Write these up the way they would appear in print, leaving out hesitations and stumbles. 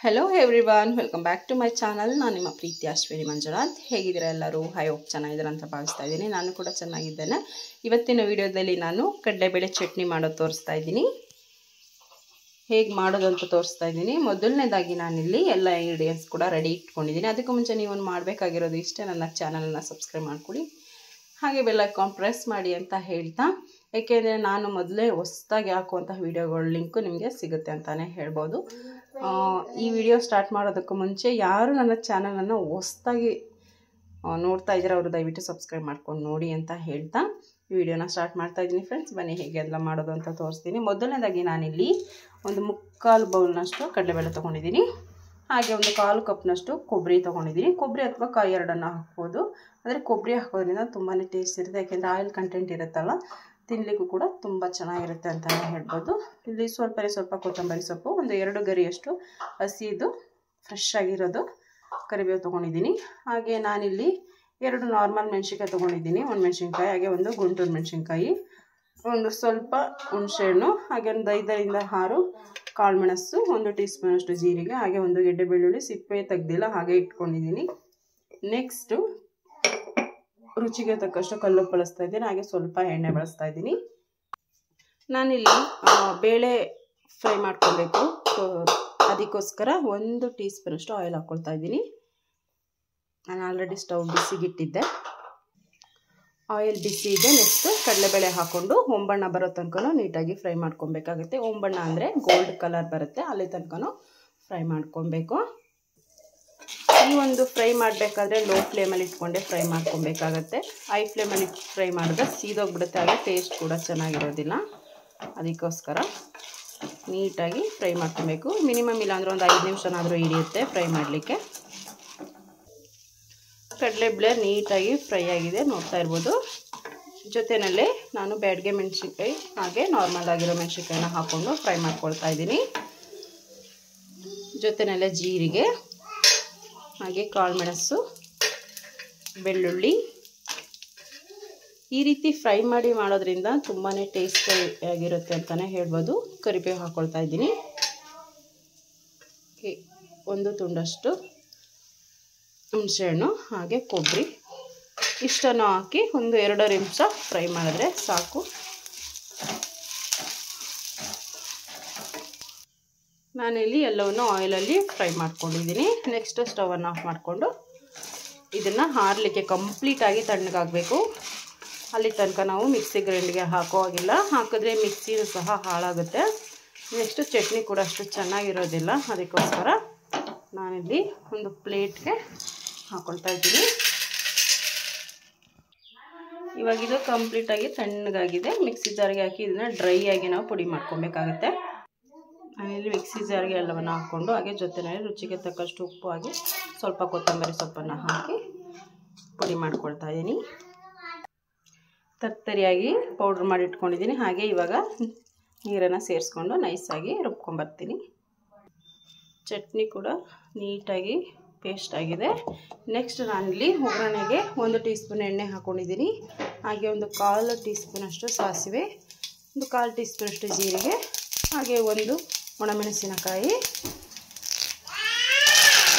Hello everyone, welcome back to my channel. ನಾನು ನಿಮ್ಮ ಪ್ರೀತಿ ಅಶ್ವಿನಿ ಮಂಜುನಾಥ್. ಹೇಗಿದ್ದೀರಾ ಎಲ್ಲರೂ? ಐ ಹೋಪ್ ಚೆನ್ನಾಗಿದ್ದೀರಾ ಅಂತ ಭಾವಿಸ್ತಾ ಇದ್ದೀನಿ. ನಾನು ಕೂಡ ಚೆನ್ನಾಗಿದ್ದೇನೆ. ಇವತ್ತಿನ ವಿಡಿಯೋದಲ್ಲಿ ನಾನು ಕಡಲೆಬೇಳೆ ಚಟ್ನಿ ಮಾಡೋದು ತೋರಿಸ್ತಾ ಇದ್ದೀನಿ. ಹೇಗೆ ಮಾಡೋದು ಅಂತ ತೋರಿಸ್ತಾ ಇದ್ದೀನಿ. ಮೊದಲನೇದಾಗಿ ನಾನಿಲ್ಲಿ ಎಲ್ಲ ಇಂಗ್ರೀಡಿಯೆಂಟ್ಸ್ ಕೂಡ ರೆಡಿ ಇಟ್ಕೊಂಡಿದ್ದೀನಿ. ಅದಕ್ಕೂ ಮುಂಚೆ ನೀವು ಮಾಡಬೇಕಾಗಿರೋದು ಇಷ್ಟೇ, ನನ್ನ ಚಾನಲನ್ನು ಸಬ್ಸ್ಕ್ರೈಬ್ ಮಾಡ್ಕೊಳ್ಳಿ, ಹಾಗೆ ಬೆಲ್ ಐಕಾನ್ ಪ್ರೆಸ್ ಮಾಡಿ ಅಂತ ಹೇಳ್ತಾ, ಏಕೆಂದರೆ ನಾನು ಮೊದಲೇ ಹೊಸದಾಗಿ ಹಾಕುವಂತಹ ವಿಡಿಯೋಗಳ ಲಿಂಕು ನಿಮಗೆ ಸಿಗುತ್ತೆ ಅಂತಲೇ ಹೇಳ್ಬೋದು. ಈ ವಿಡಿಯೋ ಸ್ಟಾರ್ಟ್ ಮಾಡೋದಕ್ಕೂ ಮುಂಚೆ ಯಾರು ನನ್ನ ಚಾನಲನ್ನು ಹೊಸದಾಗಿ ನೋಡ್ತಾ ಇದ್ದೀರಾ ಅವರು ದಯವಿಟ್ಟು ಸಬ್ಸ್ಕ್ರೈಬ್ ಮಾಡ್ಕೊಂಡು ನೋಡಿ ಅಂತ ಹೇಳ್ತಾ ಈ ವಿಡಿಯೋನ ಸ್ಟಾರ್ಟ್ ಮಾಡ್ತಾ ಇದ್ದೀನಿ ಫ್ರೆಂಡ್ಸ್. ಬನ್ನಿ ಹೇಗೆ ಎಲ್ಲ ಮಾಡೋದು ಅಂತ ತೋರಿಸ್ತೀನಿ. ಮೊದಲನೇದಾಗಿ ನಾನಿಲ್ಲಿ ಒಂದು 3/4 ಬೌಲ್ನಷ್ಟು ಕಡಲೆಬೇಳೆ ತೊಗೊಂಡಿದ್ದೀನಿ. ಹಾಗೆ ಒಂದು 1/4 ಕಪ್ನಷ್ಟು ಕೊಬ್ಬರಿ ತೊಗೊಂಡಿದ್ದೀನಿ. ಕೊಬ್ಬರಿ ಅಥವಾ ಕಾಯಿ ಎರಡನ್ನು ಹಾಕ್ಬೋದು. ಆದರೆ ಕೊಬ್ಬರಿ ಹಾಕೋದ್ರಿಂದ ತುಂಬಾ ಟೇಸ್ಟ್ ಇರುತ್ತೆ, ಯಾಕೆಂದರೆ ಆಯಿಲ್ ಕಂಟೆಂಟ್ ಇರುತ್ತಲ್ಲ, ತಿನ್ನಲಿಕ್ಕೂ ಕೂಡ ತುಂಬ ಚೆನ್ನಾಗಿರುತ್ತೆ ಅಂತಲೇ ಹೇಳ್ಬೋದು. ಇಲ್ಲಿ ಸ್ವಲ್ಪ ಕೊತ್ತಂಬರಿ ಸೊಪ್ಪು, ಒಂದು 2 ಗರಿಯಷ್ಟು ಹಸಿದು ಫ್ರೆಶ್ ಆಗಿರೋದು ಕರಿಬೇವು ತೊಗೊಂಡಿದ್ದೀನಿ. ಹಾಗೆ ನಾನಿಲ್ಲಿ 2 ನಾರ್ಮಲ್ ಮೆಣಸಿನ್ಕಾಯಿ ತೊಗೊಂಡಿದ್ದೀನಿ, ಒಂದು ಮೆಣಸಿನ್ಕಾಯಿ, ಹಾಗೆ ಒಂದು ಗುಂಟೂರು ಮೆಣಸಿನ್ಕಾಯಿ, ಒಂದು ಸ್ವಲ್ಪ ಹುಣಸೆಹಣ್ಣು, ಹಾಗೆ ಒಂದು 5ರಿಂದ 6 ಕಾಳುಮೆಣಸು, 1 ಟೀ ಸ್ಪೂನಷ್ಟು ಜೀರಿಗೆ, ಹಾಗೆ ಒಂದು ಗೆಡ್ಡೆ ಬೆಳ್ಳುಳ್ಳಿ ಸಿಪ್ಪೆ ತೆಗೆದಿಲ್ಲ ಹಾಗೆ ಇಟ್ಕೊಂಡಿದ್ದೀನಿ. ನೆಕ್ಸ್ಟು ರುಚಿಗೆ ತಕ್ಕಷ್ಟು ಕಲ್ಲುಪ್ಪು ಬಳಸ್ತಾ ಇದ್ದೀನಿ, ಹಾಗೆ ಸ್ವಲ್ಪ ಎಣ್ಣೆ ಬಳಸ್ತಾ ಇದ್ದೀನಿ. ನಾನಿಲ್ಲಿ ಬೇಳೆ ಫ್ರೈ ಮಾಡ್ಕೊಳ್ಬೇಕು, ಅದಕ್ಕೋಸ್ಕರ 1 ಟೀ ಸ್ಪೂನಷ್ಟು ಆಯಿಲ್ ಹಾಕ್ಕೊಳ್ತಾ ಇದ್ದೀನಿ. ನಾನು ಆಲ್ರೆಡಿ ಸ್ಟವ್ ಬಿಸಿಗಿಟ್ಟಿದ್ದೆ, ಆಯಿಲ್ ಬಿಸಿ ಇದೆ. ನೆಕ್ಸ್ಟ್ ಕಡಲೆಬೇಳೆ ಹಾಕ್ಕೊಂಡು ಹೊಂಬಣ್ಣ ಬರೋ ತನಕ ನೀಟಾಗಿ ಫ್ರೈ ಮಾಡ್ಕೊಬೇಕಾಗುತ್ತೆ. ಹೊಂಬಣ್ಣ ಅಂದರೆ ಗೋಲ್ಡ್ ಕಲರ್ ಬರುತ್ತೆ, ಅಲ್ಲಿ ತನಕ ಫ್ರೈ ಮಾಡ್ಕೊಬೇಕು. ಈ ಒಂದು ಫ್ರೈ ಮಾಡಬೇಕಾದ್ರೆ ಲೋ ಫ್ಲೇಮಲ್ಲಿ ಇಟ್ಕೊಂಡೆ ಫ್ರೈ ಮಾಡ್ಕೊಬೇಕಾಗತ್ತೆ. ಹೈ ಫ್ಲೇಮಲ್ಲಿ ಫ್ರೈ ಮಾಡಿದ್ರೆ ಸೀದೋಗ್ಬಿಡುತ್ತೆ, ಹಾಗೆ ಟೇಸ್ಟ್ ಕೂಡ ಚೆನ್ನಾಗಿರೋದಿಲ್ಲ. ಅದಕ್ಕೋಸ್ಕರ ನೀಟಾಗಿ ಫ್ರೈ ಮಾಡ್ಕೊಬೇಕು. ಮಿನಿಮಮ್ ಇಲ್ಲಾಂದ್ರೆ ಒಂದು 5 ನಿಮಿಷನಾದರೂ ಹಿಡಿಯುತ್ತೆ ಫ್ರೈ ಮಾಡಲಿಕ್ಕೆ. ಕಡಲೆಬೇಳೆ ನೀಟಾಗಿ ಫ್ರೈ ಆಗಿದೆ, ನೋಡ್ತಾ ಇರ್ಬೋದು. ಜೊತೆಯಲ್ಲೇ ನಾನು ಬ್ಯಾಡಗೆ ಮೆಣಸಿನ್ಕಾಯಿ ಹಾಗೆ ನಾರ್ಮಲ್ ಆಗಿರೋ ಮೆಣಸಿನ್ಕಾಯಿನ ಹಾಕ್ಕೊಂಡು ಫ್ರೈ ಮಾಡ್ಕೊಳ್ತಾ ಇದ್ದೀನಿ. ಜೊತೆಯಲ್ಲೇ ಜೀರಿಗೆ, ಹಾಗೆ ಕಾಳುಮೆಣಸು, ಬೆಳ್ಳುಳ್ಳಿ. ಈ ರೀತಿ ಫ್ರೈ ಮಾಡಿ ಮಾಡೋದ್ರಿಂದ ತುಂಬಾ ಟೇಸ್ಟಿಯಾಗಿರುತ್ತೆ ಅಂತಲೇ ಹೇಳ್ಬೋದು. ಕರಿಬೇವು ಹಾಕ್ಕೊಳ್ತಾ ಇದ್ದೀನಿ, 1 ತುಂಡಷ್ಟು ಹುಣಸೆಹಣ್ಣು, ಹಾಗೆ ಕೊಬ್ಬರಿ, ಇಷ್ಟನ್ನು ಹಾಕಿ ಒಂದು 2 ನಿಮಿಷ ಫ್ರೈ ಮಾಡಿದ್ರೆ ಸಾಕು. ನಾನಿಲ್ಲಿ ಎಲ್ಲವನ್ನು ಆಯಿಲಲ್ಲಿ ಫ್ರೈ ಮಾಡ್ಕೊಂಡಿದ್ದೀನಿ. ನೆಕ್ಸ್ಟ್ ಸ್ಟವನ್ನು ಆಫ್ ಮಾಡಿಕೊಂಡು ಇದನ್ನು ಆರಲಿಕ್ಕೆ ಕಂಪ್ಲೀಟಾಗಿ ತಣ್ಣಗಾಗಬೇಕು. ಅಲ್ಲಿ ತನಕ ನಾವು ಮಿಕ್ಸಿ ಗ್ರೈಂಡ್ಗೆ ಹಾಕೋ ಹಾಗಿಲ್ಲ, ಹಾಕಿದ್ರೆ ಮಿಕ್ಸಿನೂ ಸಹ ಹಾಳಾಗುತ್ತೆ. ನೆಕ್ಸ್ಟ್ ಚಟ್ನಿ ಕೂಡ ಅಷ್ಟು ಚೆನ್ನಾಗಿರೋದಿಲ್ಲ. ಅದಕ್ಕೋಸ್ಕರ ನಾನಿಲ್ಲಿ ಒಂದು ಪ್ಲೇಟ್ಗೆ ಹಾಕ್ಕೊಳ್ತಾ ಇದ್ದೀನಿ. ಇವಾಗ ಇದು ಕಂಪ್ಲೀಟಾಗಿ ತಣ್ಣಗಾಗಿದೆ. ಮಿಕ್ಸಿ ಜಾರಿಗೆ ಹಾಕಿ ಇದನ್ನು ಡ್ರೈ ಆಗಿ ನಾವು ಪುಡಿ ಮಾಡ್ಕೊಬೇಕಾಗುತ್ತೆ. ನಾನಿಲ್ಲಿ ಮಿಕ್ಸಿ ಜಾರಿಗೆ ಎಲ್ಲವನ್ನು ಹಾಕ್ಕೊಂಡು, ಹಾಗೆ ಜೊತೆಯಲ್ಲಿ ರುಚಿಗೆ ತಕ್ಕಷ್ಟು ಉಪ್ಪು ಹಾಕಿ ಸ್ವಲ್ಪ ಕೊತ್ತಂಬರಿ ಸೊಪ್ಪನ್ನು ಹಾಕಿ ಪುಡಿ ಮಾಡ್ಕೊಳ್ತಾ ಇದ್ದೀನಿ. ತರ್ತರಿಯಾಗಿ ಪೌಡ್ರ್ ಮಾಡಿ ಇಟ್ಕೊಂಡಿದ್ದೀನಿ. ಹಾಗೆ ಇವಾಗ ನೀರನ್ನು ಸೇರಿಸ್ಕೊಂಡು ನೈಸಾಗಿ ರುಬ್ಕೊಂಬರ್ತೀನಿ. ಚಟ್ನಿ ಕೂಡ ನೀಟಾಗಿ ಪೇಸ್ಟ್ ಆಗಿದೆ. ನೆಕ್ಸ್ಟ್ ನಾನಿಲ್ಲಿ ಒಗ್ಗರಣೆಗೆ 1 ಟೀ ಸ್ಪೂನ್ ಎಣ್ಣೆ ಹಾಕ್ಕೊಂಡಿದ್ದೀನಿ. ಹಾಗೆ ಒಂದು 1/4 ಟೀ ಸ್ಪೂನಷ್ಟು ಸಾಸಿವೆ, ಒಂದು 1/4 ಟೀ ಸ್ಪೂನಷ್ಟು ಜೀರಿಗೆ, ಹಾಗೆ 1 ಒಣಮೆಣಸಿನಕಾಯಿ,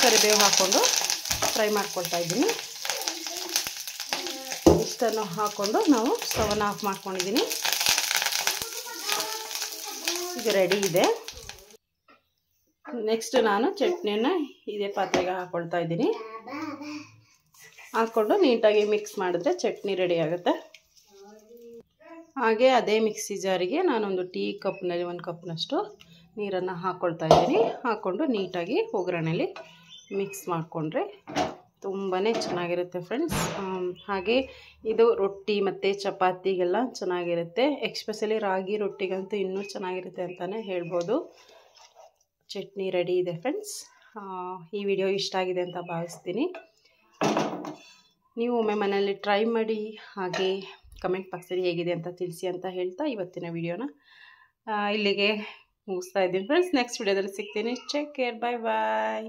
ಕರಿಬೇವು ಹಾಕ್ಕೊಂಡು ಫ್ರೈ ಮಾಡ್ಕೊಳ್ತಾ ಇದ್ದೀನಿ. ಇಷ್ಟನ್ನು ಹಾಕ್ಕೊಂಡು ನಾವು ಸ್ಟವನ್ನು ಆಫ್ ಮಾಡ್ಕೊಂಡಿದ್ದೀನಿ. ಈಗ ರೆಡಿ ಇದೆ. ನೆಕ್ಸ್ಟ್ ನಾನು ಚಟ್ನಿಯನ್ನು ಇದೇ ಪಾತ್ರೆಗೆ ಹಾಕ್ಕೊಳ್ತಾ ಇದ್ದೀನಿ. ಹಾಕ್ಕೊಂಡು ನೀಟಾಗಿ ಮಿಕ್ಸ್ ಮಾಡಿದ್ರೆ ಚಟ್ನಿ ರೆಡಿ ಆಗುತ್ತೆ. ಹಾಗೆ ಅದೇ ಮಿಕ್ಸಿ ಜಾರಿಗೆ ನಾನೊಂದು ಟೀ ಕಪ್ನಲ್ಲಿ 1 ಕಪ್ನಷ್ಟು ನೀರನ್ನು ಹಾಕ್ಕೊಳ್ತಾ ಇದ್ದೀನಿ. ಹಾಕ್ಕೊಂಡು ನೀಟಾಗಿ ಒಗ್ಗರಣೆಯಲ್ಲಿ ಮಿಕ್ಸ್ ಮಾಡಿಕೊಂಡ್ರೆ ತುಂಬಾ ಚೆನ್ನಾಗಿರುತ್ತೆ ಫ್ರೆಂಡ್ಸ್. ಹಾಗೆ ಇದು ರೊಟ್ಟಿ ಮತ್ತು ಚಪಾತಿಗೆಲ್ಲ ಚೆನ್ನಾಗಿರುತ್ತೆ, ಎಕ್ಸ್ಪೆಷಲಿ ರಾಗಿ ರೊಟ್ಟಿಗಂತೂ ಇನ್ನೂ ಚೆನ್ನಾಗಿರುತ್ತೆ ಅಂತಲೇ ಹೇಳ್ಬೋದು. ಚಟ್ನಿ ರೆಡಿ ಇದೆ ಫ್ರೆಂಡ್ಸ್. ಈ ವಿಡಿಯೋ ಇಷ್ಟ ಆಗಿದೆ ಅಂತ ಭಾವಿಸ್ತೀನಿ. ನೀವು ಒಮ್ಮೆ ಮನೆಯಲ್ಲಿ ಟ್ರೈ ಮಾಡಿ, ಹಾಗೆ ಕಮೆಂಟ್ ಬಾಕ್ಸಲ್ಲಿ ಹೇಗಿದೆ ಅಂತ ತಿಳಿಸಿ ಅಂತ ಹೇಳ್ತಾ ಇವತ್ತಿನ ವಿಡಿಯೋನ ಇಲ್ಲಿಗೆ ಮುಗಿಸ್ತಾ ಇದ್ದೀನಿ ಫ್ರೆಂಡ್ಸ್. ನೆಕ್ಸ್ಟ್ ವಿಡಿಯೋದಲ್ಲಿ ಸಿಗ್ತೀನಿ. ಟೇಕ್ ಕೇರ್, ಬಾಯ್ ಬಾಯ್.